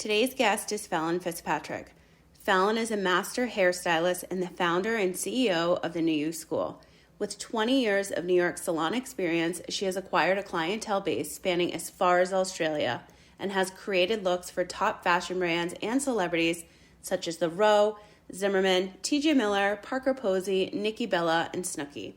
Today's guest is Fallon Fitzpatrick. Fallon is a master hairstylist and the founder and CEO of the New You School. With 20 years of New York salon experience, she has acquired a clientele base spanning as far as Australia and has created looks for top fashion brands and celebrities such as The Row, Zimmerman, TJ Miller, Parker Posey, Nikki Bella and Snooki.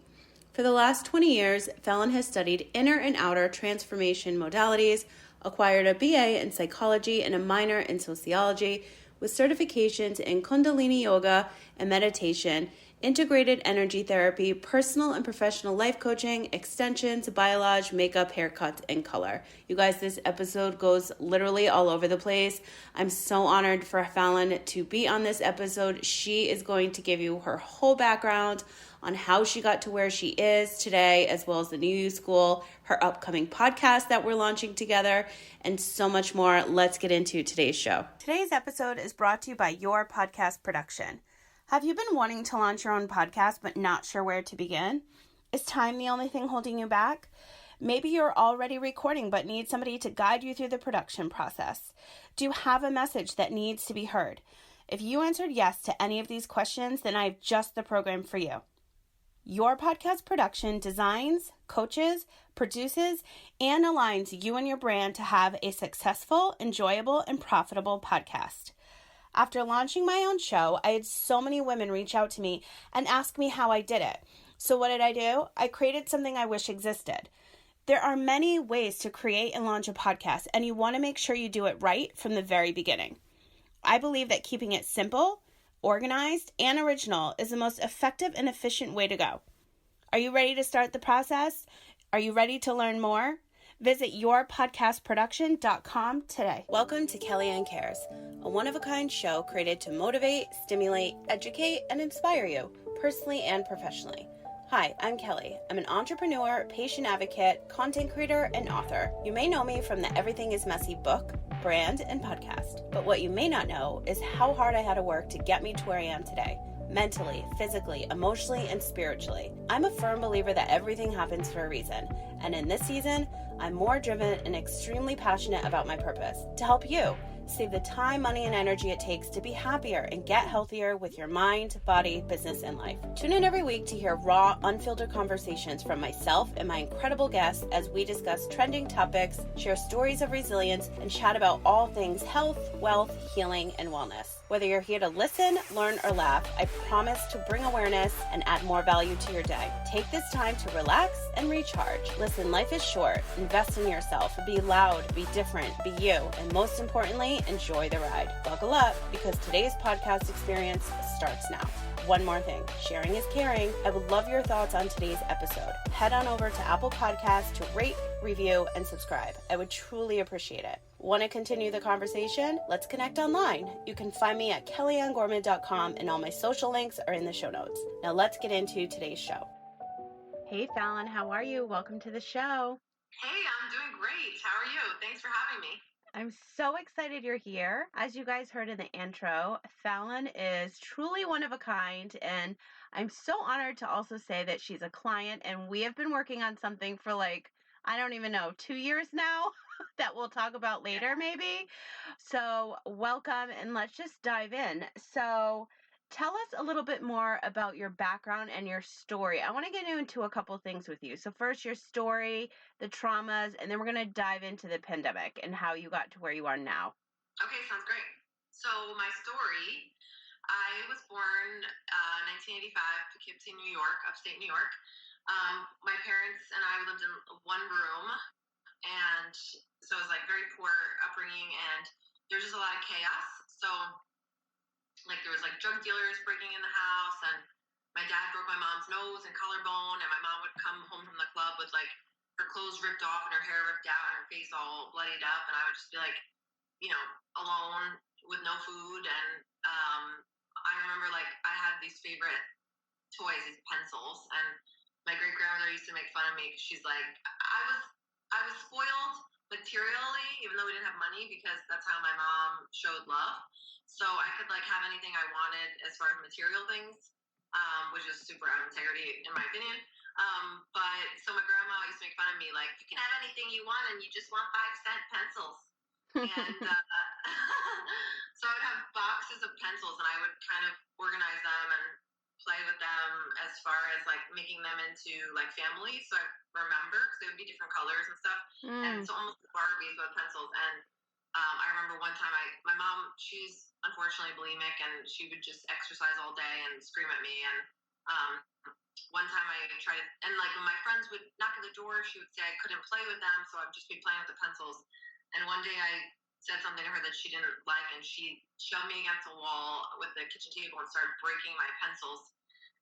For the last 20 years, Fallon has studied inner and outer transformation modalities, acquired a BA in psychology and a minor in sociology, with certifications in Kundalini Yoga and Meditation, integrated energy therapy, personal and professional life coaching, extensions, balayage, makeup, haircuts, and color. You guys, this episode goes literally all over the place. I'm so honored for Fallon to be on this episode. She is going to give you her whole background on how she got to where she is today, as well as the New You School, her upcoming podcast that we're launching together, and so much more. Let's get into today's show. Today's episode is brought to you by Your Podcast Production. Have you been wanting to launch your own podcast but not sure where to begin? Is time the only thing holding you back? Maybe you're already recording but need somebody to guide you through the production process. Do you have a message that needs to be heard? If you answered yes to any of these questions, then I have just the program for you. Your Podcast Production designs, coaches, produces, and aligns you and your brand to have a successful, enjoyable, and profitable podcast. After launching my own show, I had so many women reach out to me and ask me how I did it. So what did I do? I created something I wish existed. There are many ways to create and launch a podcast, and you want to make sure you do it right from the very beginning. I believe that keeping it simple, organized, and original is the most effective and efficient way to go. Are you ready to start the process? Are you ready to learn more? Visit yourpodcastproduction.com today. Welcome to Kellyanne Cares, a one-of-a-kind show created to motivate, stimulate, educate, and inspire you, personally and professionally. Hi, I'm Kelly. I'm an entrepreneur, patient advocate, content creator, and author. You may know me from the Everything is Messy book, brand, and podcast. But what you may not know is how hard I had to work to get me to where I am today. Mentally, physically, emotionally, and spiritually. I'm a firm believer that everything happens for a reason. And in this season, I'm more driven and extremely passionate about my purpose. To help you save the time, money, and energy it takes to be happier and get healthier with your mind, body, business, and life. Tune in every week to hear raw, unfiltered conversations from myself and my incredible guests as we discuss trending topics, share stories of resilience, and chat about all things health, wealth, healing, and wellness. Whether you're here to listen, learn, or laugh, I promise to bring awareness and add more value to your day. Take this time to relax and recharge. Listen, life is short. Invest in yourself. Be loud, be different, be you, and most importantly, enjoy the ride. Buckle up, because today's podcast experience starts now. One more thing, sharing is caring. I would love your thoughts on today's episode. Head on over to Apple Podcasts to rate, review, and subscribe. I would truly appreciate it. Want to continue the conversation? Let's connect online. You can find me at kellyanngorman.com, and all my social links are in the show notes. Now let's get into today's show. Hey Fallon, how are you? Welcome to the show. Hey, I'm doing great. How are you? Thanks for having me. I'm so excited you're here. As you guys heard in the intro, Fallon is truly one of a kind, and I'm so honored to also say that she's a client, and we have been working on something for I don't even know, 2 years now that we'll talk about later maybe. So welcome, and let's just dive in. So tell us a little bit more about your background and your story. I want to get into a couple things with you. So first, your story, the traumas, and then we're going to dive into the pandemic and how you got to where you are now. Okay, sounds great. So my story, I was born 1985, Poughkeepsie, New York, upstate New York. My parents and I lived in one room, and so it was very poor upbringing, and there was just a lot of chaos. So there was drug dealers breaking in the house, and my dad broke my mom's nose and collarbone, and my mom would come home from the club with her clothes ripped off and her hair ripped out and her face all bloodied up, and I would just be alone with no food. And I remember I had these favorite toys, these pencils, and my great grandmother used to make fun of me because she's like, I was spoiled materially, even though we didn't have money, because that's how my mom showed love. So I could have anything I wanted as far as material things, which is super out of integrity in my opinion. But so my grandma used to make fun of me, you can have anything you want, and you just want 5-cent pencils. And them as far as like making them into like families. So I remember because they would be different colors and stuff. And so almost like Barbies with pencils. And I remember one time my mom, she's unfortunately bulimic, and she would just exercise all day and scream at me. And one time I tried, and like when my friends would knock at the door, she would say I couldn't play with them, so I'd just be playing with the pencils. And one day I said something to her that she didn't like, and she shoved me against a wall with the kitchen table and started breaking my pencils.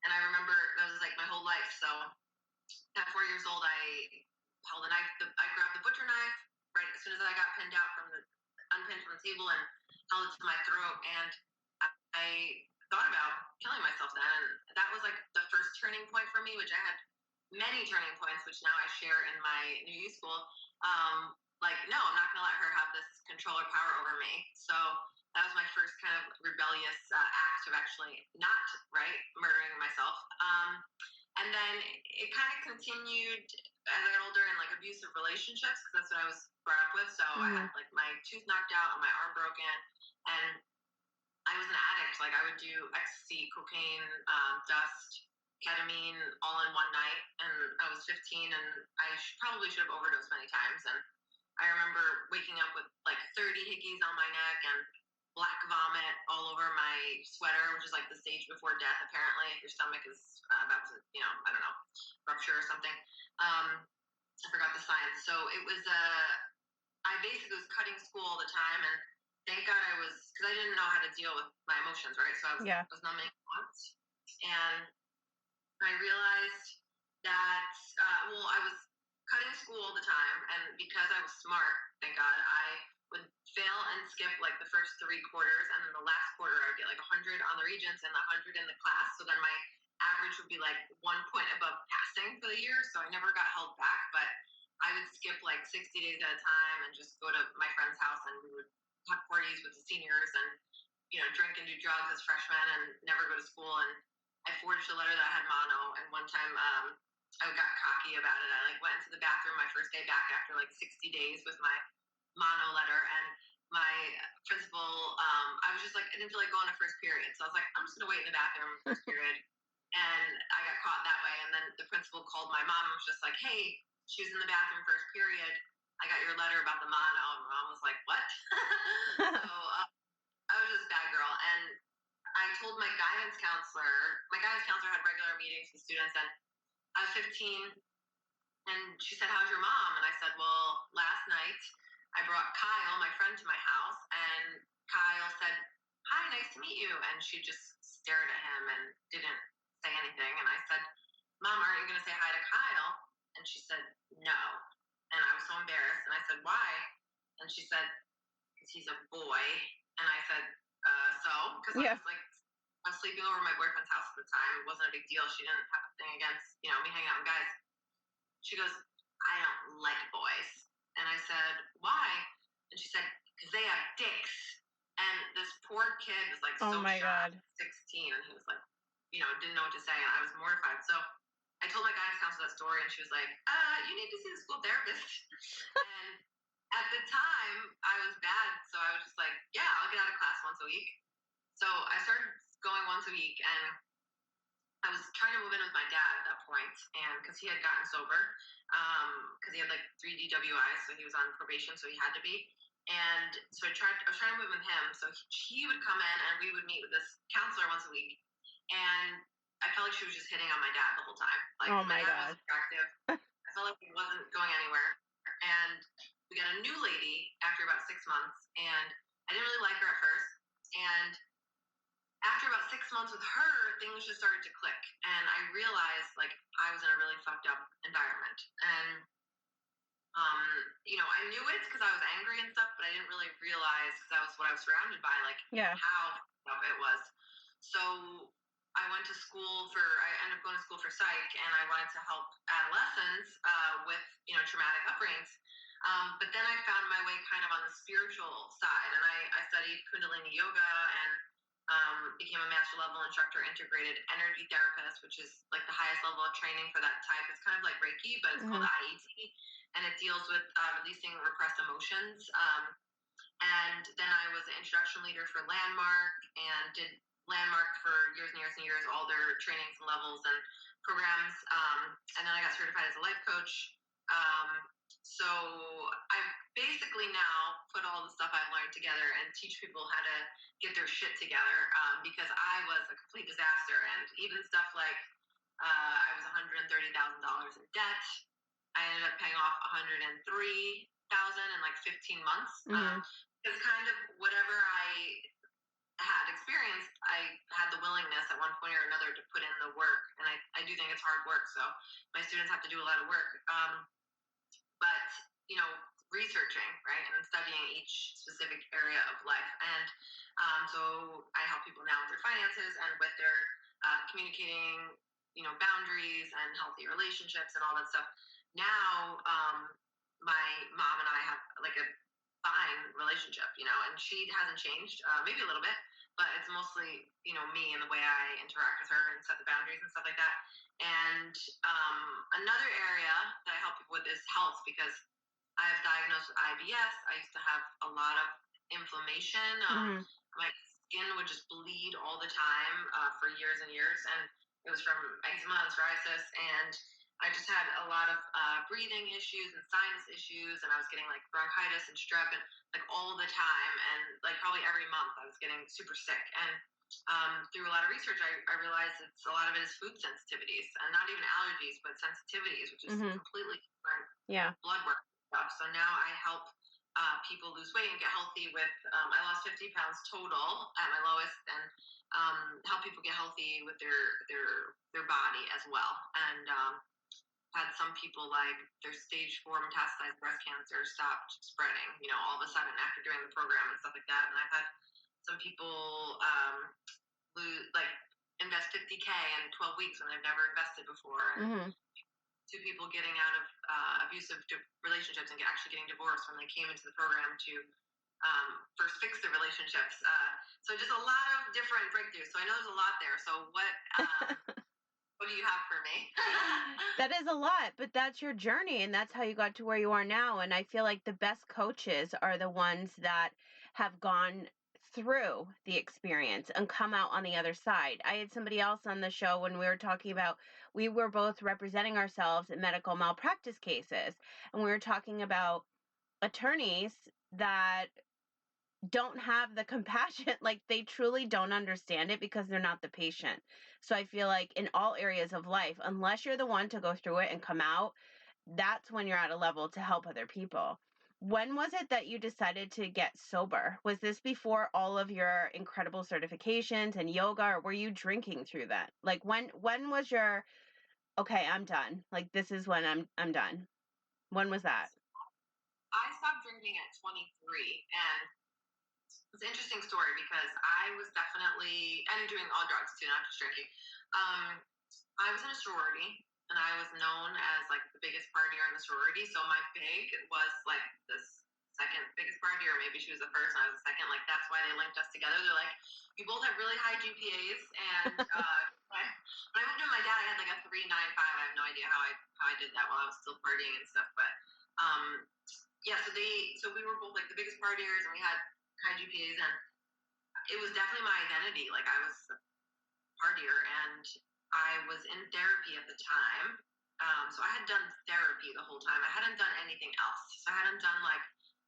And I remember that was like my whole life. So at 4 years old, I held a knife. I grabbed the butcher knife right as soon as I got unpinned from the table, and held it to my throat. And I thought about killing myself then. And that was like the first turning point for me, which I had many turning points, which now I share in my new youth school. Like, no, I'm not going to let her have this control or power over me. So that was my first kind of rebellious act of actually not, right, murdering myself. And then it kind of continued as I got older in like abusive relationships, because that's what I was brought up with. So I had like my tooth knocked out and my arm broken, and I was an addict. Like I would do ecstasy, cocaine, dust, ketamine all in one night. And I was 15, and I probably should have overdosed many times. And I remember waking up with like 30 hickeys on my neck and black vomit all over my sweater, which is like the stage before death, apparently, if your stomach is about to, I don't know, rupture or something. I forgot the science. So it was, I basically was cutting school all the time, and thank God I was, because I didn't know how to deal with my emotions, right? So I was numbing once. And I realized that, I was cutting school all the time, and because I was smart, thank God, I would fail and skip like the first 3 quarters, and then the last quarter I would get like 100 on the regents and 100 in the class. So then my average would be like 1 point above passing for the year. So I never got held back, but I would skip like 60 days at a time and just go to my friend's house, and we would have parties with the seniors and drink and do drugs as freshmen and never go to school. And I forged a letter that had mono, and one time I got cocky about it. I like went into the bathroom my first day back after like 60 days with my mono letter, and my principal, I was just like, I didn't feel like going to first period. So I was like, I'm just gonna wait in the bathroom first period. And I got caught that way. And then the principal called my mom and was just like, hey, she was in the bathroom first period. I got your letter about the mono. And my mom was like, what? So I was just a bad girl. And I told my guidance counselor had regular meetings with students, and I was 15, and she said, how's your mom? And I said, well, last night I brought Kyle, my friend, to my house, and Kyle said, hi, nice to meet you. And she just stared at him and didn't say anything. And I said, Mom, aren't you going to say hi to Kyle? And she said, no. And I was so embarrassed. And I said, why? And she said, because he's a boy. And I said, so? Because I was sleeping over at my boyfriend's house at the time. It wasn't a big deal. She didn't have a thing against, me hanging out with guys. She goes, I don't like boys. And I said, why? And she said, because they have dicks. And this poor kid was like so shocked, 16, and he was like, didn't know what to say, and I was mortified. So I told my guidance counselor that story, and she was like, you need to see the school therapist. And at the time, I was bad, so I was just like, yeah, I'll get out of class once a week. So I started going once a week, and I was trying to move in with my dad at that point, and because he had gotten sober, because he had like 3 DWIs, so he was on probation, so he had to be. And so I was trying to move with him. So he would come in, and we would meet with this counselor once a week. And I felt like she was just hitting on my dad the whole time. Like, my dad was attractive. I felt like he wasn't going anywhere. And we got a new lady after about 6 months, and I didn't really like her at first. And after about 6 months with her, things just started to click. And I realized, like, I was in a really fucked up environment. And I knew it because I was angry and stuff, but I didn't really realize, because that was what I was surrounded by, like how up it was. So I ended up going to school for psych, and I wanted to help adolescents with, traumatic upbringings. But then I found my way kind of on the spiritual side, and I studied Kundalini Yoga and became a master level instructor, integrated energy therapist, which is like the highest level of training for that type. It's kind of like Reiki, but it's called IET, and it deals with releasing repressed emotions. And then I was an introduction leader for Landmark, and did landmark for years and years and years, all their trainings and levels and programs. And then I got certified as a life coach. So I basically now put all the stuff I've learned together and teach people how to get their shit together, because I was a complete disaster. And even stuff like I was $130,000 in debt. I ended up paying off $103,000 in like 15 months. Because kind of whatever I had experienced, I had the willingness at one point or another to put in the work. And I do think it's hard work. So my students have to do a lot of work. But, researching, right, and studying each specific area of life. And so I help people now with their finances and with their communicating, boundaries and healthy relationships and all that stuff. Now, my mom and I have like a fine relationship, and she hasn't changed, maybe a little bit, but it's mostly, me and the way I interact with her and set the boundaries and stuff like that. And another area that I help people with is health, because I have diagnosed with IBS. I used to have a lot of inflammation. My skin would just bleed all the time for years and years, and it was from eczema and psoriasis. And I just had a lot of breathing issues and sinus issues, and I was getting like bronchitis and strep and like all the time, and like probably every month I was getting super sick. And through a lot of research, I realized a lot of it is food sensitivities, and not even allergies, but sensitivities, which is completely different blood work stuff. So now I help people lose weight and get healthy with, I lost 50 pounds total at my lowest, and help people get healthy with their body as well. And had some people like their stage 4 metastasized breast cancer stopped spreading, all of a sudden after doing the program and stuff like that. And I've had some people invest $50K in 12 weeks when they've never invested before. And two people getting out of abusive relationships and actually getting divorced when they came into the program to first fix their relationships. So just a lot of different breakthroughs. So I know there's a lot there. So what do you have for me? That is a lot, but that's your journey, and that's how you got to where you are now. And I feel like the best coaches are the ones that have gone through the experience and come out on the other side. I had somebody else on the show when we were talking about, we were both representing ourselves in medical malpractice cases, and we were talking about attorneys that don't have the compassion, like they truly don't understand it because they're not the patient. So I feel like in all areas of life, unless you're the one to go through it and come out, that's when you're at a level to help other people. When was it that you decided to get sober? Was this before all of your incredible certifications and yoga, or were you drinking through that? Like when was your, okay, I'm done. Like this is when I'm done. When was that? I stopped drinking at 23, and it's an interesting story because I was definitely, and doing all drugs too, not just drinking. I was in a sorority, and I was known as like the biggest partier in the sorority. So my big was like this second biggest partier, or maybe she was the first and I was the second. Like that's why they linked us together. They're like, we both have really high GPAs, and when I moved in with my dad, I had like a 3.95. I have no idea how I did that while I was still partying and stuff. But yeah, so we were both like the biggest partiers, and we had high GPAs, and it was definitely my identity. Like I was a partier, and I was in therapy at the time. So I had done therapy the whole time. I hadn't done anything else. So I hadn't done like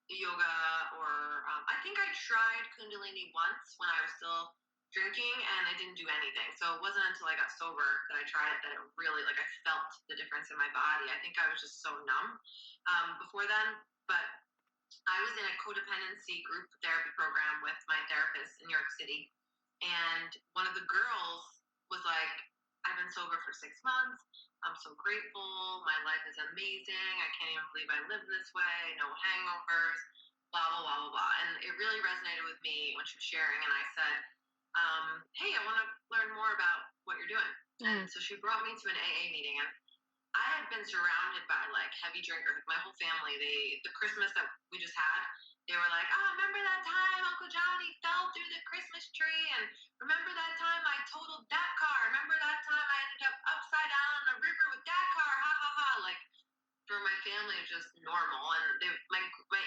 the yoga, or I think I tried Kundalini once when I was still drinking, and it didn't do anything. So it wasn't until I got sober that I tried it that it really, like, I felt the difference in my body. I think I was just so numb before then. But I was in a codependency group therapy program with my therapist in New York City. And one of the girls was like, I've been sober for 6 months. I'm so grateful. My life is amazing. I can't even believe I live this way. No hangovers, blah, blah, blah, blah, blah. And it really resonated with me when she was sharing. And I said, hey, I want to learn more about what you're doing. And so she brought me to an AA meeting. And I had been surrounded by like heavy drinkers. Like my whole family, the Christmas that we just had, they were like, oh, remember that time Uncle Johnny fell through the Christmas tree? And remember that time I totaled that car? Remember that time I ended up upside down in the river with that car? Ha, ha, ha. Like, for my family, it was just normal. And my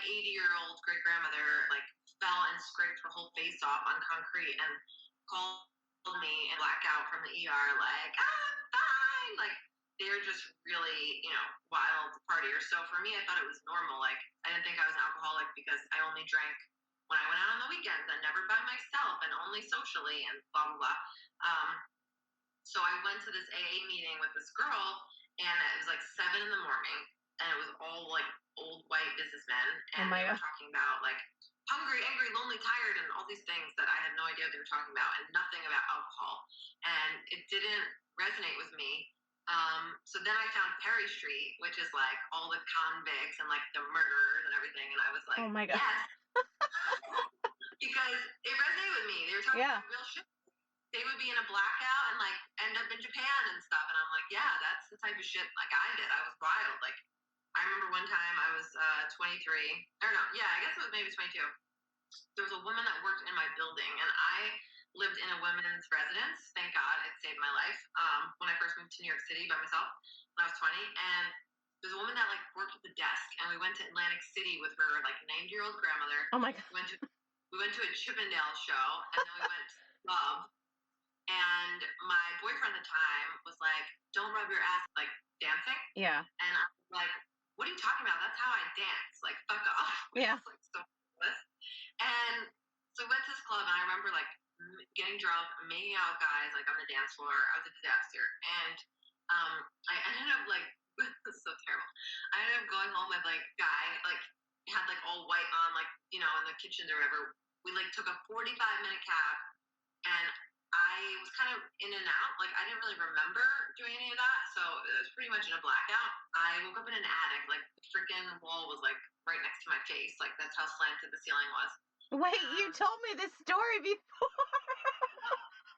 80-year-old great-grandmother, like, fell and scraped her whole face off on concrete and called me and black out from the ER, like, I'm fine. Like, they're just really, wild partiers. So for me, I thought it was normal. Like, I didn't think I was an alcoholic because I only drank when I went out on the weekends and never by myself and only socially and blah, blah, blah. So I went to this AA meeting with this girl, and it was like 7 a.m, and it was all like old white businessmen, and they were talking about like hungry, angry, lonely, tired, and all these things that I had no idea what they were talking about, and nothing about alcohol. And it didn't resonate with me. So then I found Perry Street, which is like all the convicts and like the murderers and everything, and I was like, oh my God. yes, because it resonated with me. They were talking about real shit. They would be in a blackout and like end up in Japan and stuff, and I'm like, yeah, that's the type of shit like I did. I was wild. Like, I remember one time I was 23, or no, yeah, I guess it was maybe 22. There was a woman that worked in my building, and I lived in a women's residence. Thank God, it saved my life. When I first moved to New York City by myself when I was 20, and there's a woman that like worked at the desk, and we went to Atlantic City with her like 90-year-old grandmother. Oh my God. We went to a Chippendale show, and then we went to the club. And my boyfriend at the time was like, "Don't rub your ass," like dancing. Yeah. And I was like, "What are you talking about? That's how I dance. Like, fuck off." Yeah. Like, so and so we went to this club, and I remember like getting drunk, making out with guys like on the dance floor. I was a disaster, and I ended up like this is so terrible. I ended up going home with like a guy like had like all white on, like in the kitchens or whatever. We like took a 45-minute cab, and I was kind of in and out. Like, I didn't really remember doing any of that, so it was pretty much in a blackout. I woke up in an attic. Like, the freaking wall was, like, right next to my face. Like, that's how slanted the ceiling was. Wait, you told me this story before.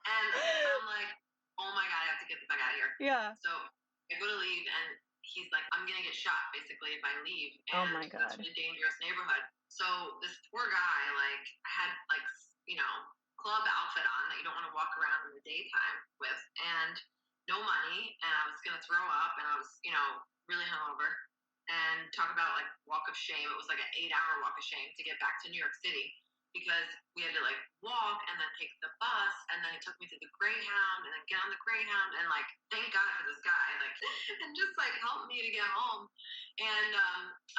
And I'm like, oh, my God, I have to get the fuck out of here. Yeah. So I go to leave, and he's like, I'm going to get shot, basically, if I leave. And oh, my God. That's a really dangerous neighborhood. So this poor guy, like, had, like, club outfit on that you don't want to walk around in the daytime with, and no money, and I was gonna throw up, and I was really hungover, and talk about like walk of shame. It was like an 8-hour walk of shame to get back to New York City, because we had to like walk and then take the bus, and then he took me to the Greyhound, and then get on the Greyhound, and like thank God for this guy, like and just like helped me to get home. And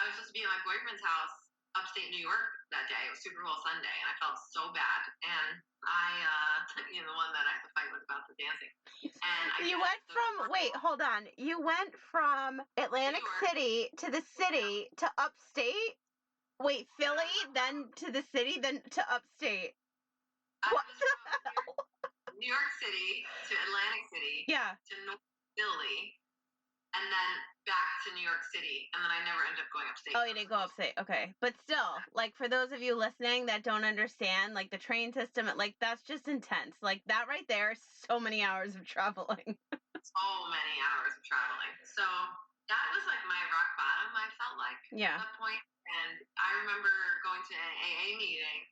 I was supposed to be at my boyfriend's house upstate New York that day. It was Super Bowl Sunday, and I felt so bad. And I, the one that I had to fight with about the dancing. And you went from, wait, hold on. You went from Atlantic City to the city to upstate? Wait, Philly, then to the city, then to upstate. What the hell? New York City to Atlantic City. Yeah. To North Philly. And then back to New York City, and then I never ended up going upstate. Oh, you didn't go upstate. Okay. But still, like, for those of you listening that don't understand, like, the train system, like, that's just intense. Like, that right there is so many hours of traveling. So many hours of traveling. So that was, like, my rock bottom, I felt like, at that point. And I remember going to an AA meeting,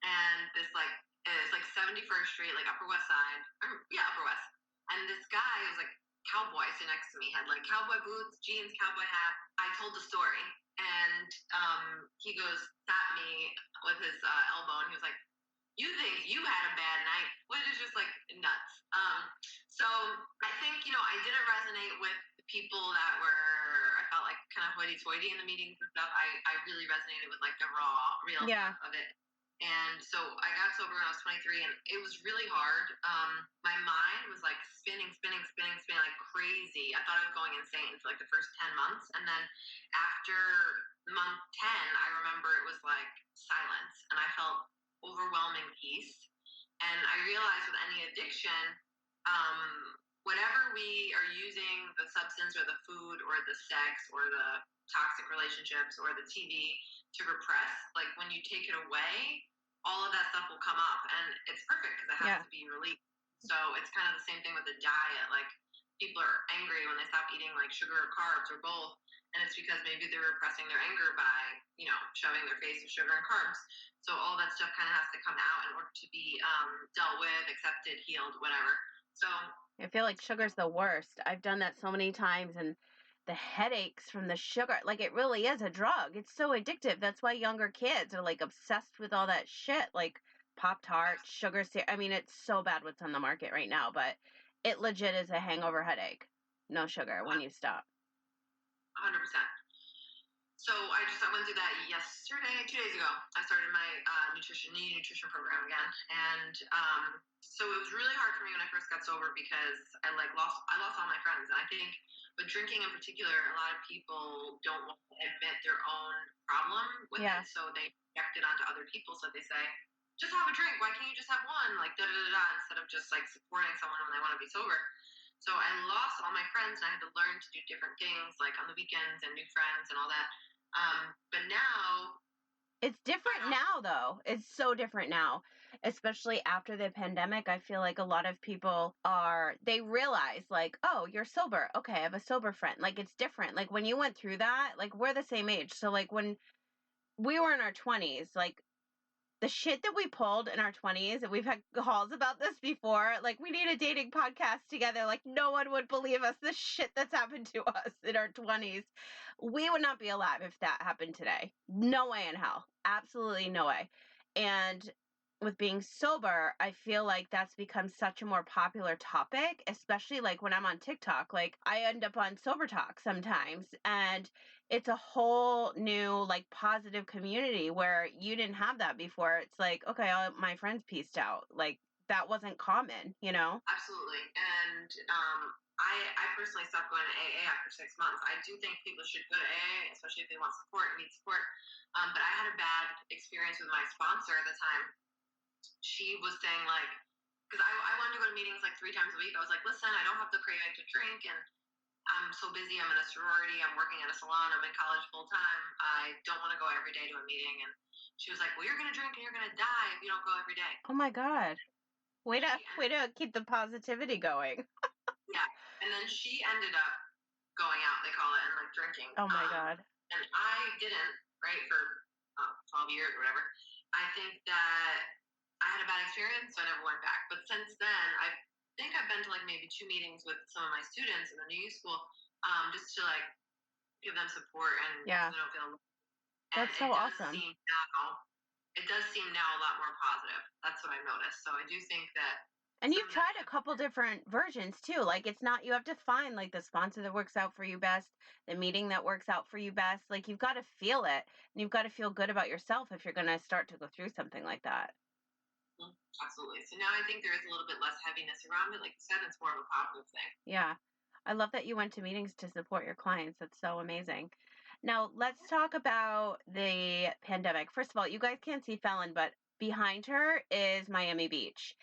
and this, like, it's, like, 71st Street, like, Upper West Side. Upper West. And this guy was, like, cowboy sitting next to me, had like cowboy boots, jeans, cowboy hat. I told the story, and he sat me with his elbow, and he was like, "You think you had a bad night?" Which is just like nuts. So I think I didn't resonate with the people that were, I felt like kind of hoity-toity in the meetings and stuff. I really resonated with like the raw, real stuff of it. And so I got sober when I was 23, and it was really hard. My mind was like spinning like crazy. I thought I was going insane for like the first 10 months. And then after month 10, I remember it was like silence, and I felt overwhelming peace. And I realized with any addiction, whatever we are using, the substance or the food or the sex or the toxic relationships or the TV to repress, like when you take it away, all of that stuff will come up, and it's perfect because it has to be released. So it's kind of the same thing with the diet. Like, people are angry when they stop eating like sugar or carbs or both, and it's because maybe they're repressing their anger by shoving their face with sugar and carbs. So all that stuff kind of has to come out in order to be dealt with, accepted, healed, whatever. So I feel like sugar's the worst. I've done that so many times, and the headaches from the sugar, like, it really is a drug. It's so addictive. That's why younger kids are like obsessed with all that shit. Like, Pop-Tarts, sugar syrup. I mean, it's so bad what's on the market right now, but it legit is a hangover headache. No sugar when you stop. 100%. So I went through that yesterday, 2 days ago. I started my new nutrition program again, and so it was really hard for me when I first got sober because I lost all my friends, and I think with drinking in particular, a lot of people don't want to admit their own problem with it, so they project it onto other people. So they say, just have a drink. Why can't you just have one? Like, instead of just like supporting someone when they want to be sober. So I lost all my friends, and I had to learn to do different things, like on the weekends and new friends and all that. But now it's different now, though. It's so different now, especially after the pandemic. I feel like a lot of people they realize like, oh, you're sober. Okay, I have a sober friend. Like, it's different. Like when you went through that, like we're the same age. So like when we were in our 20s, like the shit that we pulled in our 20s, and we've had calls about this before, like we need a dating podcast together. Like no one would believe us. The shit that's happened to us in our 20s. We would not be alive if that happened today. No way in hell. Absolutely no way. And with being sober, I feel like that's become such a more popular topic, especially like when I'm on TikTok. Like I end up on Sober Talk sometimes, and it's a whole new like positive community where you didn't have that before. It's like, okay, all my friends pieced out. Like that wasn't common, you know? Absolutely. And I personally stopped going to AA after 6 months. I do think people should go to AA, especially if they want support and need support. But I had a bad experience with my sponsor at the time. She was saying like, because I wanted to go to meetings like 3 times a week. I was like, listen, I don't have the craving to drink, and I'm so busy. I'm in a sorority. I'm working at a salon. I'm in college full time. I don't want to go every day to a meeting. And she was like, well, you're going to drink and you're going to die if you don't go every day. Oh my God. Way to keep the positivity going. Yeah. And then she ended up going out, they call it, and like drinking. Oh my God. And I didn't, right, for 12 years or whatever. I think that I had a bad experience, so I never went back. But since then, I think I've been to like maybe 2 meetings with some of my students in the new school, just to like give them support and so they don't feel. That's so awesome. It does seem now a lot more positive. That's what I've noticed. So I do think that. And you've tried a couple different versions too. Like it's not, you have to find like the sponsor that works out for you best, the meeting that works out for you best. Like you've got to feel it, and you've got to feel good about yourself if you're going to start to go through something like that. Absolutely. So now I think there is a little bit less heaviness around it. Like you said, it's more of a positive thing. Yeah. I love that you went to meetings to support your clients. That's so amazing. Now, let's talk about the pandemic. First of all, you guys can't see Fallon, but behind her is Miami Beach.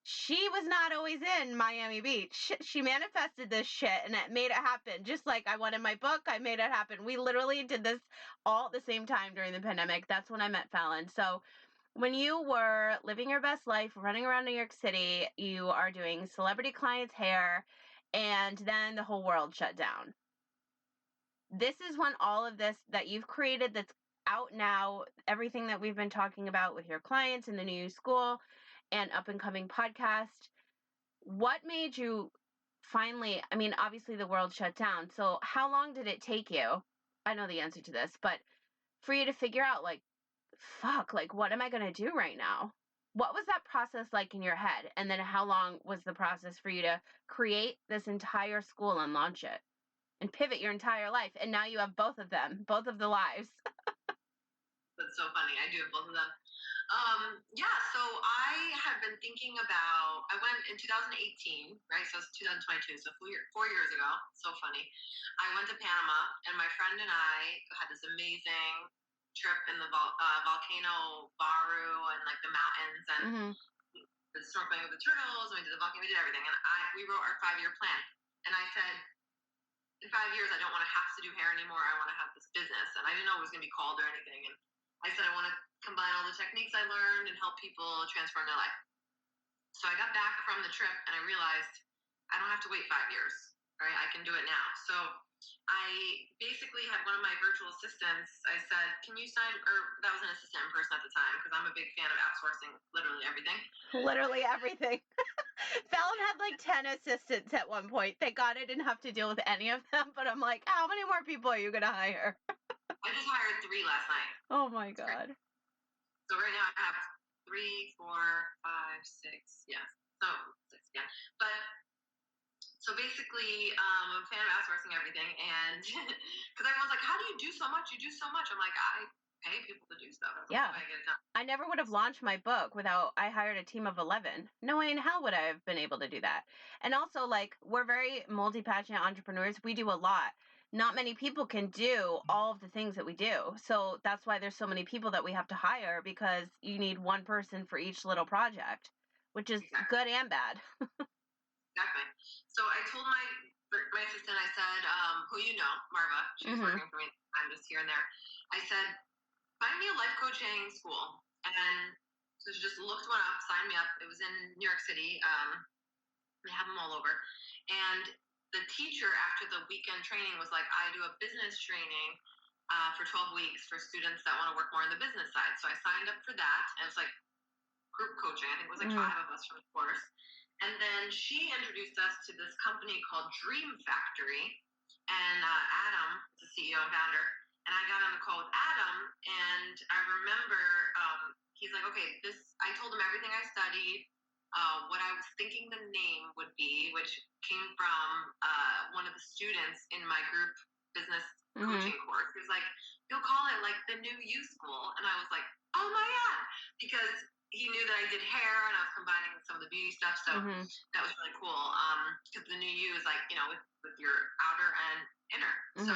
She was not always in Miami Beach. She manifested this shit and it made it happen. Just like I wanted my book, I made it happen. We literally did this all at the same time during the pandemic. That's when I met Fallon. So when you were living your best life, running around New York City, you are doing celebrity clients' hair, and then the whole world shut down. This is when all of this that you've created that's out now, everything that we've been talking about with your clients in the new school and up and coming podcast, what made you finally, I mean, obviously the world shut down. So how long did it take you? I know the answer to this, but for you to figure out like, fuck, like, what am I going to do right now? What was that process like in your head? And then how long was the process for you to create this entire school and launch it and pivot your entire life? And now you have both of them, both of the lives. That's so funny. I do have both of them. So I have been thinking about, I went in 2018, right? So it's 2022, so 4 years ago. So funny. I went to Panama, and my friend and I had this amazing trip in the volcano Baru and like the mountains and the snorkeling with the turtles, and we did the volcano, we did everything. And we wrote our 5-year plan. And I said, in 5 years, I don't want to have to do hair anymore. I want to have this business. And I didn't know it was going to be called or anything. And I said, I want to combine all the techniques I learned and help people transform their life. So I got back from the trip and I realized I don't have to wait 5 years, right? I can do it now. So I basically had one of my virtual assistants. I said, can you sign, or that was an assistant in person at the time, because I'm a big fan of outsourcing literally everything. Literally everything. Fallon had like 10 assistants at one point. Thank God I didn't have to deal with any of them, but I'm like, how many more people are you going to hire? I just hired 3 last night. Oh my God. So right now I have 3, 4, 5, 6. Yeah. So 6. Yeah. But so basically, I'm a fan of outsourcing everything, and because everyone's like, "How do you do so much? You do so much." I'm like, I pay people to do stuff. That's Yeah. how I get it done. I never would have launched my book without I hired a team of 11. No way in hell would I have been able to do that. And also, like, we're very multi-passionate entrepreneurs. We do a lot. Not many people can do all of the things that we do. So that's why there's so many people that we have to hire, because you need one person for each little project, which is Exactly. good and bad. Exactly. So I told my assistant, I said, who you know, Marva, she was working for me. I'm just here and there. I said, find me a life coaching school. And so she just looked one up, signed me up. It was in New York City. They have them all over. And the teacher, after the weekend training, was like, I do a business training for 12 weeks for students that want to work more on the business side. So I signed up for that. And it was like group coaching. I think it was like 5 of us from the course. And then she introduced us to this company called Dream Factory. And Adam, the CEO and founder, and I got on a call with Adam, and I remember he's like, okay, I told him everything I studied, what I was thinking the name would be, which came from one of the students in my group business coaching course. He was like, you'll call it like the New You School. And I was like, oh my God, because he knew that I did hair and I was combining some of the beauty stuff. So that was really cool. Because the New You is like, with your outer and inner. So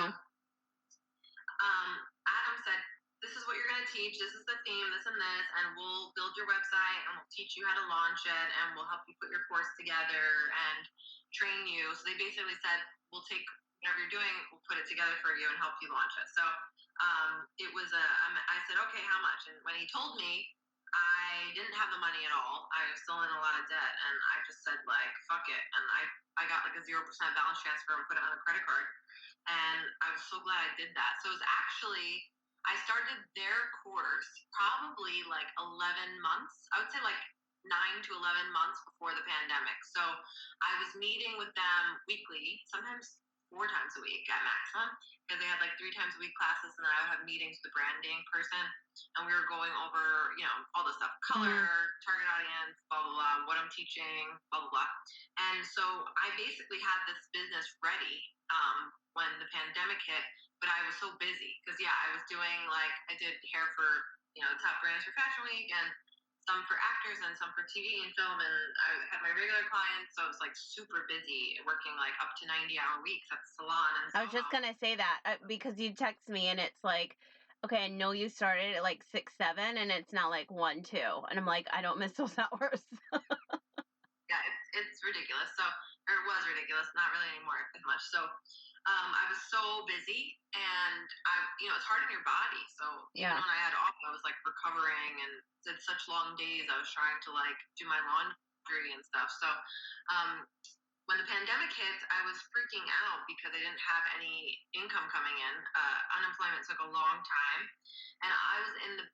Adam said, this is what you're going to teach. This is the theme, this and this, and we'll build your website and we'll teach you how to launch it and we'll help you put your course together and train you. So they basically said, we'll take whatever you're doing, we'll put it together for you and help you launch it. So it was I said, okay, how much? And when he told me, I didn't have the money at all. I was still in a lot of debt, and I just said, like, fuck it. And I got like a 0% balance transfer and put it on a credit card. And I was so glad I did that. So it was actually, I started their course probably like 11 months. I would say like 9 to 11 months before the pandemic. So I was meeting with them weekly, sometimes 4 times a week at maximum, because they had like 3 times a week classes, and then I would have meetings with the branding person, and we were going over, all the stuff, color, target audience, blah, blah, blah, what I'm teaching, blah, blah, blah. And so I basically had this business ready when the pandemic hit, but I was so busy because, I was doing I did hair for, top brands for Fashion Week, and some for actors and some for TV and film, and I had my regular clients, so I was like super busy working like up to 90-hour weeks at the salon. And I was just gonna say that because you text me and it's like, okay, I know you started at like 6, 7, and it's now like 1, 2, and I'm like, I don't miss those hours. Yeah, it's ridiculous. So, or it was ridiculous, not really anymore as much. So I was so busy, and it's hard on your body. So even when I had off, I was like recovering and did such long days. I was trying to like do my laundry and stuff. So when the pandemic hit, I was freaking out because I didn't have any income coming in. Unemployment took a long time, and I was in the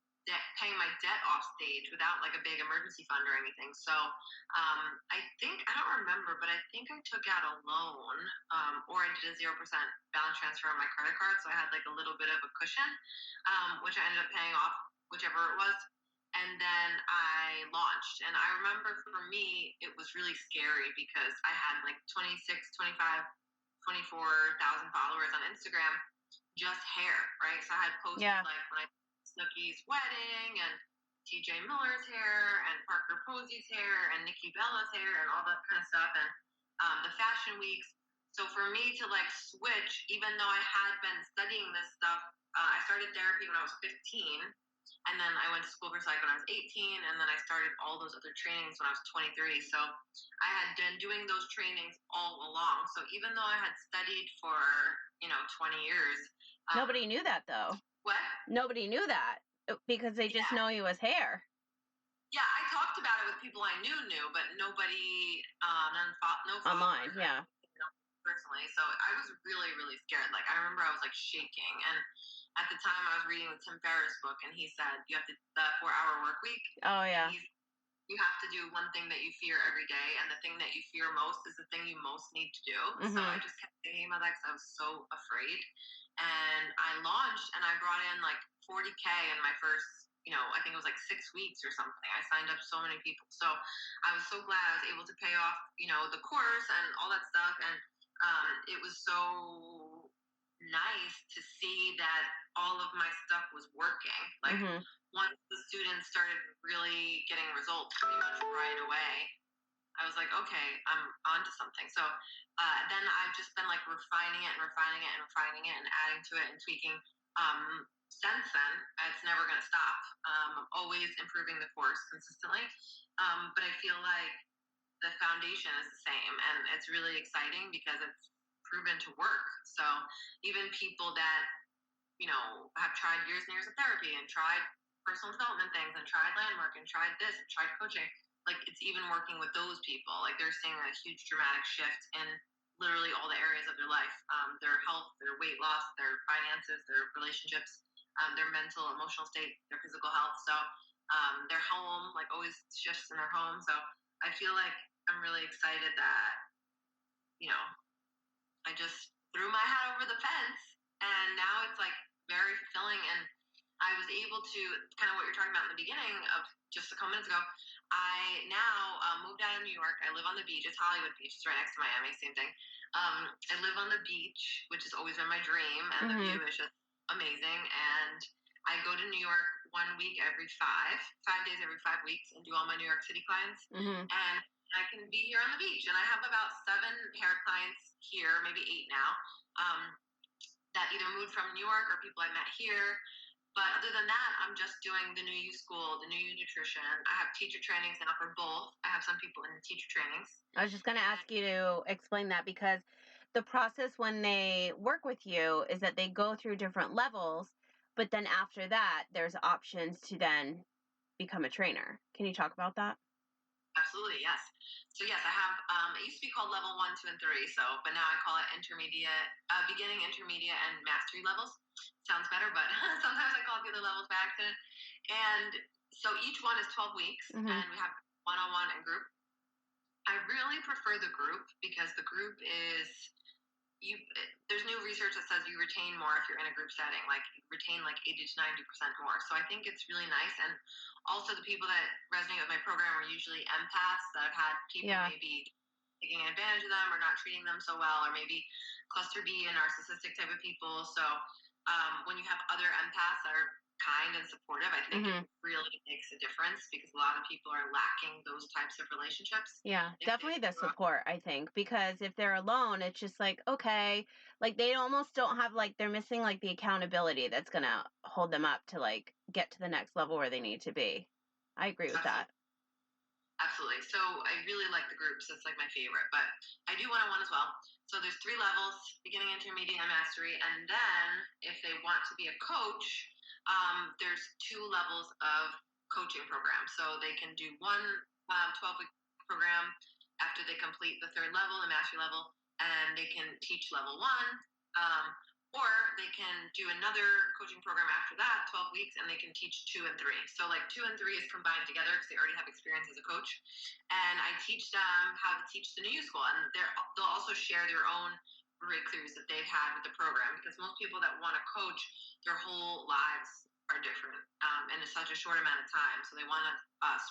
paying my debt off stage without like a big emergency fund or anything. So I don't remember, but I think I took out a loan or I did a 0% balance transfer on my credit card. So I had like a little bit of a cushion, which I ended up paying off, whichever it was. And then I launched. And I remember for me, it was really scary because I had like 26, 25, 24,000 followers on Instagram, just hair, right? So I had posted like when I Snooki's wedding and TJ Miller's hair and Parker Posey's hair and Nikki Bella's hair and all that kind of stuff, and the fashion weeks. So for me to like switch, even though I had been studying this stuff, I started therapy when I was 15, and then I went to school for psych when I was 18, and then I started all those other trainings when I was 23. So I had been doing those trainings all along. So even though I had studied for 20 years, nobody knew that though. What? Nobody knew that because they just know you as hair. Yeah, I talked about it with people I knew, but nobody, no online, personally. So I was really, really scared. Like I remember I was like shaking, and at the time I was reading the Tim Ferriss book, and he said you have to the 4-hour work week. Oh yeah. You have to do one thing that you fear every day, and the thing that you fear most is the thing you most need to do. So I just kept thinking about that because I was so afraid. And I launched, and I brought in like 40K in my first, I think it was like 6 weeks or something. I signed up so many people. So I was so glad I was able to pay off, the course and all that stuff. And it was so nice to see that all of my stuff was working. Like once the students started really getting results pretty much right away, I was like, okay, I'm onto something. So then I've just been like refining it and adding to it and tweaking. Since then, it's never going to stop. I'm always improving the course consistently. But I feel like the foundation is the same, and it's really exciting because it's proven to work. So even people that, have tried years and years of therapy and tried personal development things and tried landmark and tried this and tried coaching, like it's even working with those people. Like they're seeing a huge dramatic shift in literally all the areas of their life, their health, their weight loss, their finances, their relationships, their mental, emotional state, their physical health. So their home, like always shifts in their home. So I feel like I'm really excited that, I just threw my hat over the fence, and now it's like very fulfilling. And I was able to kind of what you're talking about in the beginning of just a couple minutes ago. I now moved out of New York. I live on the beach. It's Hollywood Beach. It's right next to Miami. Same thing. I live on the beach, which has always been my dream, and the view is just amazing. And I go to New York 1 week every 5 days every 5 weeks, and do all my New York City clients. And I can be here on the beach, and I have about 7 hair clients here, maybe 8 now, that either moved from New York or people I met here. But other than that, I'm just doing the New You School, the New You Nutrition. I have teacher trainings now for both. I have some people in teacher trainings. I was just going to ask you to explain that, because the process when they work with you is that they go through different levels, but then after that, there's options to then become a trainer. Can you talk about that? Absolutely, yes. So yes, I have, it used to be called level 1, 2, and 3. But now I call it intermediate, beginning, intermediate, and mastery levels. Sounds better, but sometimes I call it the other levels by accident. And so each one is 12 weeks, and we have one-on-one and group. I really prefer the group because the group is, there's new research that says you retain more if you're in a group setting, like you retain like 80 to 90% more. So I think it's really nice. And also the people that resonate with my program are usually empaths that have had people maybe taking advantage of them or not treating them so well, or maybe cluster B and narcissistic type of people. So when you have other empaths that are kind and supportive, I think it really makes a difference, because a lot of people are lacking those types of relationships. Yeah, definitely the support, I think, because if they're alone, it's just like, okay, like they almost don't have, like, they're missing like the accountability that's going to hold them up to like get to the next level where they need to be. I agree with that. Absolutely. So I really like the groups. It's like my favorite, but I do one-on-one as well. So there's 3 levels: beginning, intermediate, and mastery. And then if they want to be a coach, there's 2 levels of coaching programs. So they can do one 12-week program after they complete the 3rd level, the mastery level, and they can teach level 1. Or they can do another coaching program after that, 12 weeks, and they can teach 2 and 3. So like 2 and 3 is combined together because they already have experience as a coach. And I teach them how to teach the New You School, and they'll also share their own breakthroughs that they've had with the program, because most people that want to coach, their whole lives are different in such a short amount of time. So they want to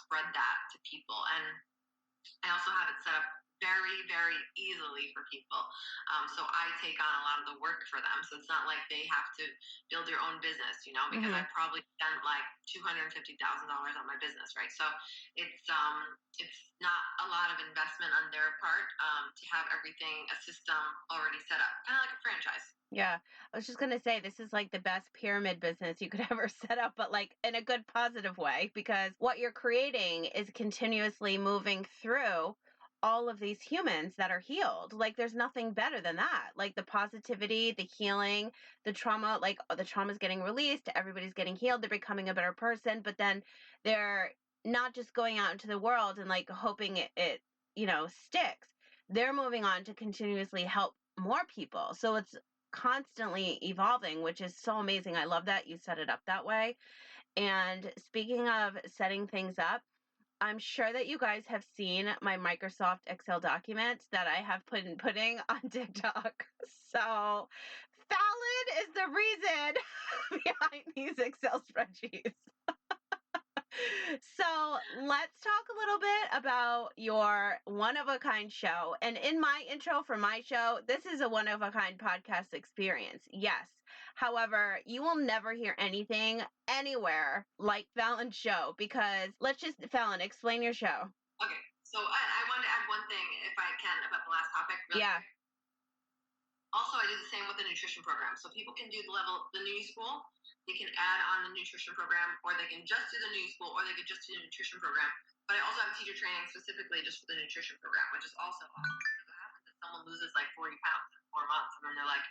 spread that to people. And I also have it set up very, very easily for people. So I take on a lot of the work for them. So it's not like they have to build their own business, because I probably spent like $250,000 on my business, right? So it's not a lot of investment on their part to have everything, a system already set up, kind of like a franchise. Yeah, I was just going to say, this is like the best pyramid business you could ever set up, but like in a good, positive way, because what you're creating is continuously moving through all of these humans that are healed. Like there's nothing better than that. Like the positivity, the healing, the trauma, like the trauma's getting released, everybody's getting healed, they're becoming a better person, but then they're not just going out into the world and like hoping it sticks. They're moving on to continuously help more people. So it's constantly evolving, which is so amazing. I love that you set it up that way. And speaking of setting things up, I'm sure that you guys have seen my Microsoft Excel documents that I have putting on TikTok. So Fallon is the reason behind these Excel spreadsheets. So let's talk a little bit about your one-of-a-kind show. And in my intro for my show, this is a one-of-a-kind podcast experience. Yes. However, you will never hear anything anywhere like Fallon's show because Fallon, explain your show. Okay. So I wanted to add one thing, if I can, about the last topic. Really Yeah. quick. Also, I do the same with the nutrition program. So people can do the new school, they can add on the nutrition program, or they can just do the new school, or they could just do the nutrition program. But I also have teacher training specifically just for the nutrition program, which is also awesome. What happens if someone loses like 40 pounds in 4 months, and then they're like,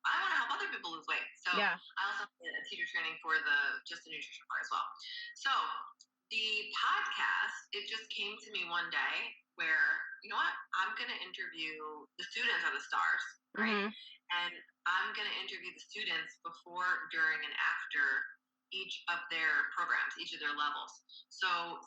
I want to help other people lose weight. So Yeah. I also have a teacher training for just the nutrition part as well. So the podcast, it just came to me one day where, you know what, I'm going to interview the students are the stars, right? Mhm. And I'm going to interview the students before, during, and after each of their programs, each of their levels. So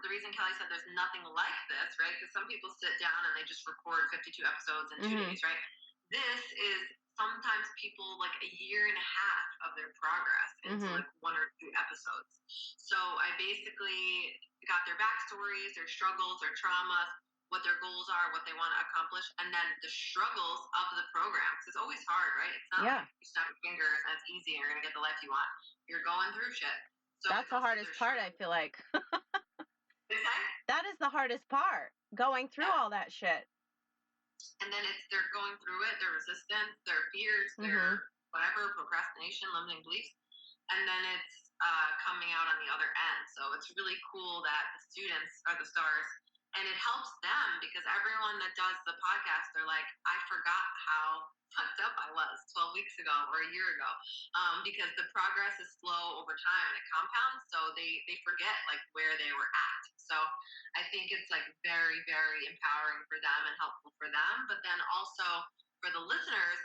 the reason Kelly said there's nothing like this, right? Because some people sit down and they just record 52 episodes in 2 days, right? This is sometimes people like a year and a half of their progress into like 1 or 2 episodes. So I basically got their backstories, their struggles, their traumas, what their goals are, what they want to accomplish, and then the struggles of the program. Because it's always hard, right? It's not like you snap your fingers and it's easy and you're going to get the life you want. You're going through shit. So that's the hardest part, I feel like. That is the hardest part, going through all that shit. And then they're going through it, their resistance, their fears, their whatever, procrastination, limiting beliefs. And then it's coming out on the other end. So it's really cool that the students are the stars. And it helps them because everyone that does the podcast, they're like, I forgot how fucked up I was 12 weeks ago or a year ago. Because the progress is slow over time and it compounds. So they forget like where they were at. So I think it's like very, very empowering for them and helpful for them. But then also for the listeners,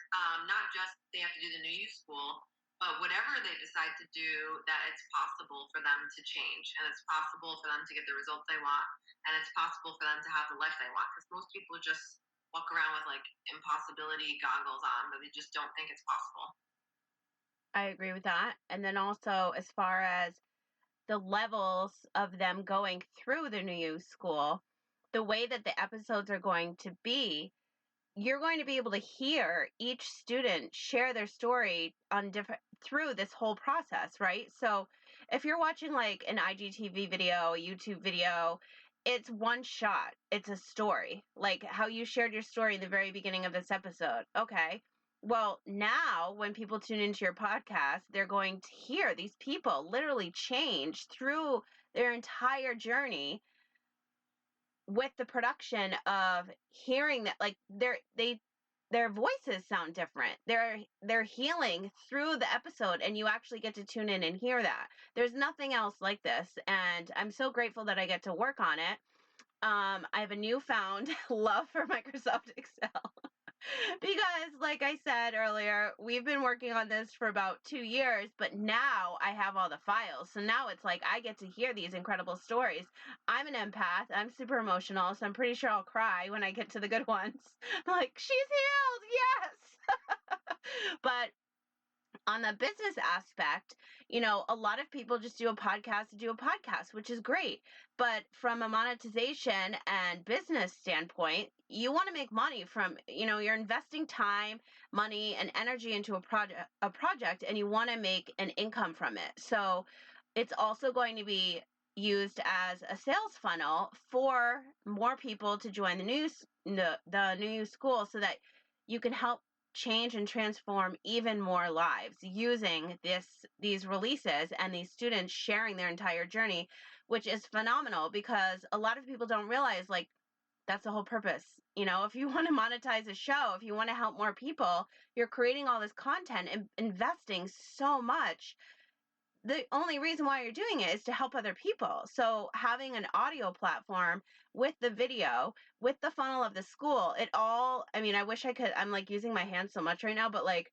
not just they have to do the new school, but whatever they decide to do, that it's possible for them to change and it's possible for them to get the results they want and it's possible for them to have the life they want. Because most people just walk around with like impossibility goggles on, but they just don't think it's possible. I agree with that. And then also as far as the levels of them going through the new school, the way that the episodes are going to be, you're going to be able to hear each student share their story through this whole process, right? So if you're watching like an IGTV video, a YouTube video, it's one shot. It's a story. Like how you shared your story in the very beginning of this episode. Okay. Well, now when people tune into your podcast, they're going to hear these people literally change through their entire journey with the production of hearing that, like their voices sound different. They're healing through the episode and you actually get to tune in and hear that. There's nothing else like this, and I'm so grateful that I get to work on it. I have a newfound love for Microsoft Excel. Because like I said earlier, we've been working on this for about 2 years, but now I have all the files. So now it's like I get to hear these incredible stories. I'm an empath. I'm super emotional, so I'm pretty sure I'll cry when I get to the good ones. I'm like, she's healed, yes. But on the business aspect, a lot of people just do a podcast to do a podcast, which is great. But from a monetization and business standpoint, you want to make money from, you're investing time, money, and energy into a project, and you want to make an income from it. So it's also going to be used as a sales funnel for more people to join the new school so that you can help change and transform even more lives using these releases and these students sharing their entire journey, which is phenomenal because a lot of people don't realize like that's the whole purpose. If you want to monetize a show, if you want to help more people, you're creating all this content and investing so much. The only reason why you're doing it is to help other people. So having an audio platform with the video, with the funnel of the school, I wish I could, I'm like using my hands so much right now, but like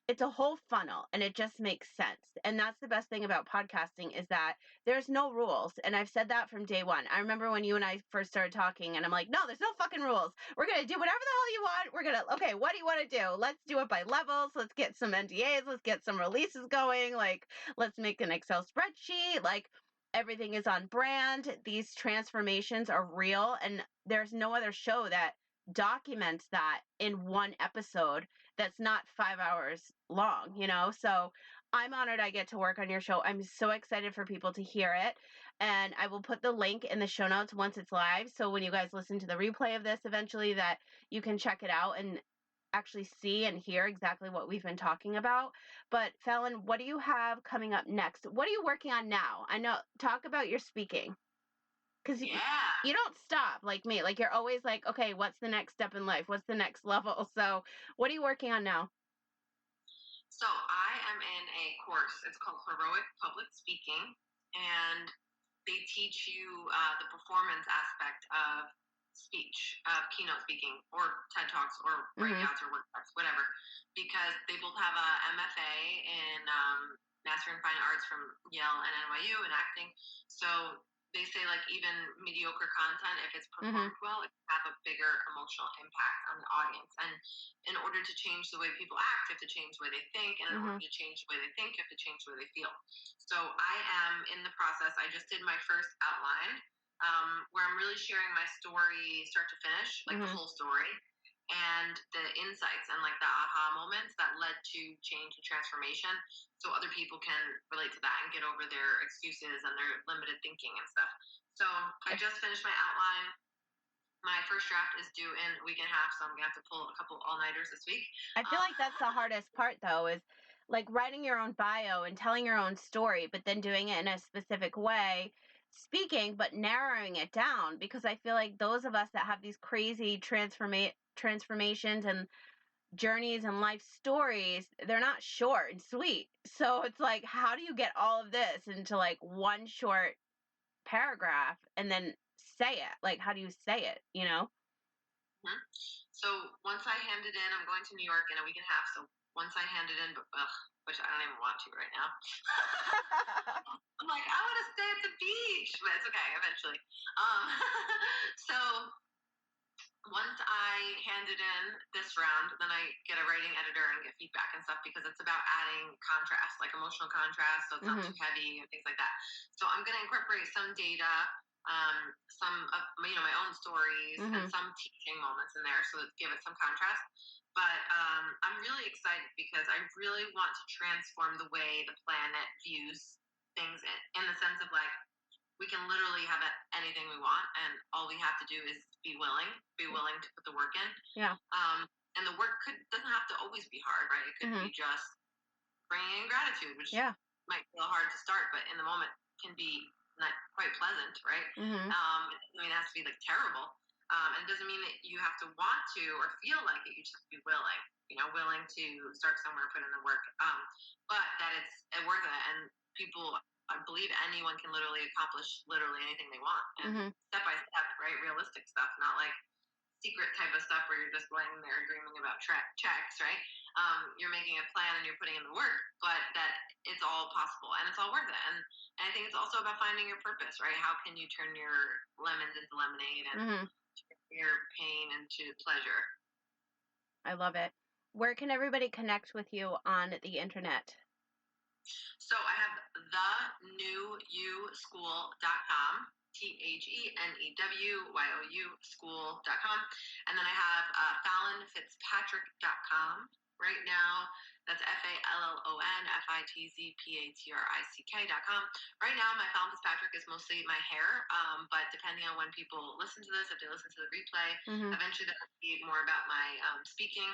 it's a whole funnel and it just makes sense. And that's the best thing about podcasting is that there's no rules. And I've said that from day one. I remember when you and I first started talking and I'm like, no, there's no fucking rules. We're going to do whatever the hell you want. Okay, what do you want to do? Let's do it by levels. Let's get some NDAs. Let's get some releases going. Like, let's make an Excel spreadsheet. Like, Everything is on brand. These transformations are real, and there's no other show that documents that in one episode that's not 5 hours long, you know? So I'm honored I get to work on your show. I'm so excited for people to hear it. And I will put the link in the show notes once it's live. So when you guys listen to the replay of this eventually, that you can check it out and actually see and hear exactly what we've been talking about. But Fallon, what do you have coming up next? What are you working on now? I know, talk about your speaking. Because you don't stop like me. Like, you're always like, okay, what's the next step in life? What's the next level? So what are you working on now? So I am in a course. It's called Heroic Public Speaking, and they teach you the performance aspect of speech, of keynote speaking, or TED Talks, or breakouts, or workshops, whatever. Because they both have a MFA in Master in Fine Arts from Yale and NYU in acting. So they say, like, even mediocre content, if it's performed well, it can have a bigger emotional impact on the audience. And in order to change the way people act, you have to change the way they think. And in order to change the way they think, you have to change the way they feel. So I am in the process. I just did my first outline, where I'm really sharing my story start to finish, like the whole story, and the insights and, like, the aha moments that led to change and transformation, so other people can relate to that and get over their excuses and their limited thinking and stuff. So I just finished my outline. My first draft is due in a week and a half, so I'm gonna have to pull a couple all-nighters this week. I feel like that's the hardest part, though, is like writing your own bio and telling your own story, but then doing it in a specific way, speaking, but narrowing it down, because I feel like those of us that have these crazy transformations and journeys and life stories, they're not short and sweet. So it's like, how do you get all of this into like one short paragraph and then say it? Like, how do you say it, you know? So once I hand it in, I'm going to New York in a week and a half. So once I hand it in, which I don't even want to right now. I'm like, I want to stay at the beach, but it's okay eventually. So once I hand it in this round, then I get a writing editor and get feedback and stuff, because it's about adding contrast, like emotional contrast, so it's not too heavy and things like that. So I'm going to incorporate some data, some of my own stories, and some teaching moments in there, so give it some contrast. But I'm really excited because I really want to transform the way the planet views things in the sense of, like, we can literally have anything we want, and all we have to do is be willing to put the work in. Yeah. And the work doesn't have to always be hard, right? It could be just bringing in gratitude, which might feel hard to start, but in the moment can be not quite pleasant, right? I mean, it has to be like terrible. And it doesn't mean that you have to want to or feel like it. You just have to be willing to start somewhere, put in the work. But that it's worth it, and people. I believe anyone can literally accomplish literally anything they want, and step by step, right? Realistic stuff, not like secret type of stuff where you're just going there dreaming about checks, right? You're making a plan and you're putting in the work, but that it's all possible and it's all worth it. And I think it's also about finding your purpose, right? How can you turn your lemons into lemonade and your pain into pleasure? I love it. Where can everybody connect with you on the internet? So I have thenewyouschool.com, THENEWYOU school.com. And then I have FallonFitzpatrick.com. Right now, that's FALLONFITZPATRICK.com. Right now, my Fallon Fitzpatrick is mostly my hair, but depending on when people listen to this, if they listen to the replay, eventually that'll be more about my speaking.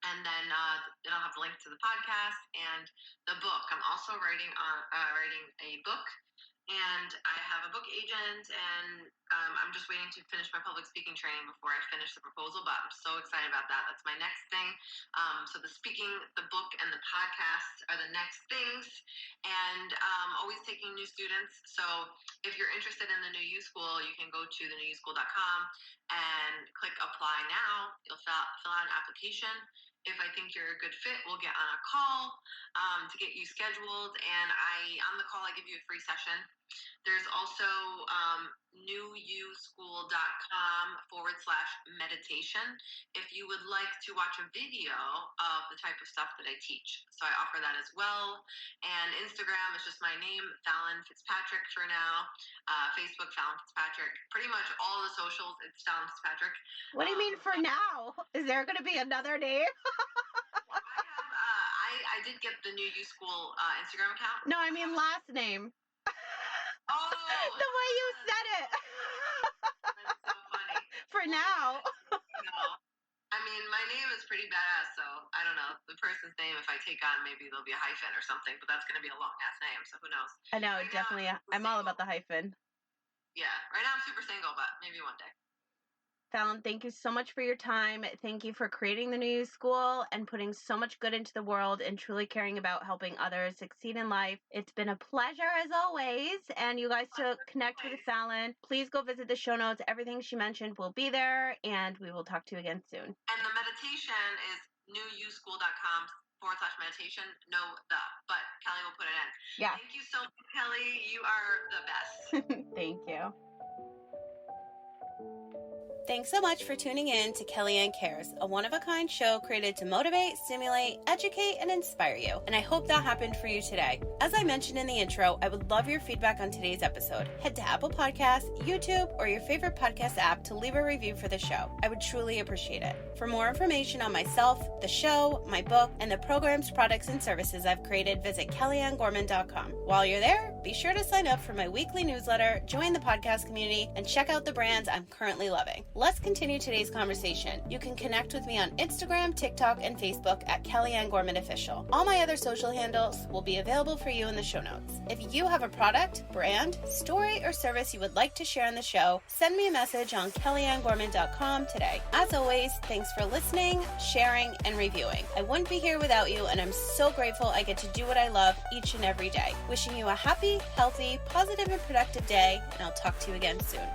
And then it'll have a link to the podcast and the book. I'm also writing a book, and I have a book agent, and I'm just waiting to finish my public speaking training before I finish the proposal. But I'm so excited about that. That's my next thing. So the speaking, the book, and the podcast are the next things, and always taking new students. So if you're interested in the New You School, you can go to thenewyouschool.com and click apply now. You'll fill out an application. If I think you're a good fit, we'll get on a call to get you scheduled. And on the call, I give you a free session. There's also New You newuschool.com/meditation if you would like to watch a video of the type of stuff that I teach. So I offer that as well. And Instagram is just my name, Fallon Fitzpatrick for now. Facebook, Fallon Fitzpatrick. Pretty much all the socials, it's Fallon Fitzpatrick. What do you mean for now? Is there going to be another name? I did get the New You School Instagram account. No, I mean last name. Oh! The way you said it. That's so funny. For now. No. I mean, my name is pretty badass, so I don't know. The person's name, if I take on, maybe there'll be a hyphen or something, but that's going to be a long-ass name, so who knows? I know, Right definitely. now, I'm all about the hyphen. Yeah, right now I'm super single, but maybe one day. Fallon, thank you so much for your time. Thank you for creating the New You School and putting so much good into the world and truly caring about helping others succeed in life. It's been a pleasure as always. And you guys to connect with Fallon, please go visit the show notes. Everything she mentioned will be there, and we will talk to you again soon. And the meditation is newuschool.com/meditation. No, but Kelly will put it in. Yeah. Thank you so much, Kelly. You are the best. Thank you. Thanks so much for tuning in to Kellyanne Cares, a one-of-a-kind show created to motivate, stimulate, educate, and inspire you. And I hope that happened for you today. As I mentioned in the intro, I would love your feedback on today's episode. Head to Apple Podcasts, YouTube, or your favorite podcast app to leave a review for the show. I would truly appreciate it. For more information on myself, the show, my book, and the programs, products, and services I've created, visit KellyanneGorman.com. While you're there, be sure to sign up for my weekly newsletter, join the podcast community, and check out the brands I'm currently loving. Let's continue today's conversation. You can connect with me on Instagram, TikTok, and Facebook at Kellyanne Gorman Official. All my other social handles will be available for you in the show notes. If you have a product, brand, story, or service you would like to share on the show, send me a message on KellyanneGorman.com today. As always, thanks for listening, sharing, and reviewing. I wouldn't be here without you, and I'm so grateful I get to do what I love each and every day. Wishing you a happy, healthy, positive, and productive day, and I'll talk to you again soon.